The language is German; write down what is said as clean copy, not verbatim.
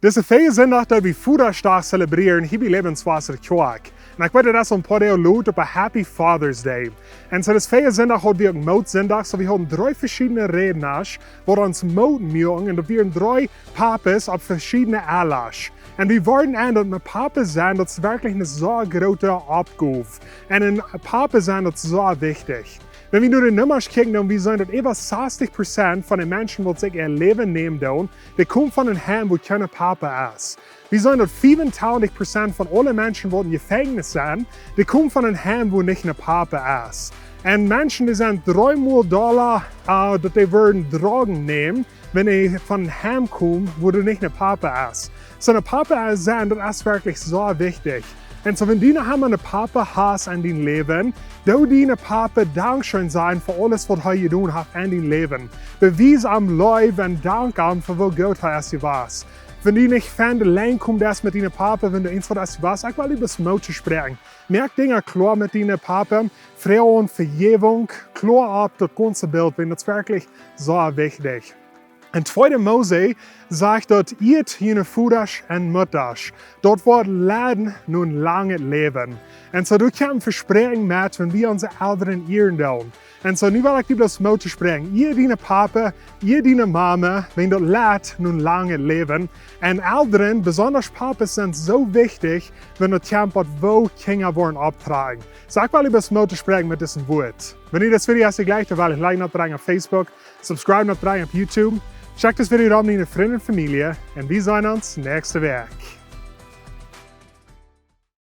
Deze vijf zondag dat we Vadersdag celebreren, hebben we Lebenswasser gekocht. En ik weet dat een paar dagen later op een Happy Father's Day. En zo dus vijf zondag hadden we ook Mootzondag, so we hadden 3 verschillende redners, waar ons moot maken, en dat waren 3 papas op verschillende ala's. En we waren aan dat met papa zijn, dat is werkelijk een zo grote opgave. En een papa zijn, dat is zo wichtig. Wenn wir nur die Nummers kijken, dan zijn dat über 60% van de mensen die zich ihr Leben nehmen doen, die komen van een heim wo keine Papa ist. Wir zijn dat 25% van alle mensen die in Gefängnis zijn, die komen van een heim wo nicht een Papa ist. En mensen die zijn $3 dat die worden Drogen nehmen, wenn die van een heim komen wo er nicht een Papa ist. So een Papa zijn, dat is wirklich so wichtig. En so, wenn du noch einmal einen Papa hast in deinem Leben, du deinem Papa Dankeschön sein für alles, was er getan hat in deinem Leben. Beweis am Leib und Dank an für wo Gott hast du was. Wenn du nicht von der Lane kommst mit deinem Papa, wenn du eins was du was, ich will über das Mut sprechen. Merk Dinge klar mit deinem Papa, Frauen, Vergebung, klar ab das ganze Bild, wenn das wirklich so wichtig. In 2. Mose sagt dat ihr jene Vaders en Mutters, dort wordt laden nun lange Leben. En so du kannst versprechen met, wenn wir unsere Eltern ehren doen. En so nu wil ik die das Mut sprechen. Ihr deine Papa, ihr deine Mama, wenn dort laat nun lange Leben. En Eltern, besonders Papas, sind so wichtig, wenn du kämpft, wo Kinder wollen abtragen. So ich will über das Mut sprechen mit diesem Wort. Wenn ihr das Video hast, gleich, dann will ich like noch auf Facebook, subscribe noch auf YouTube. Check das Video ab mit deinen Freunden und Familie und wir sehen uns nächste Woche.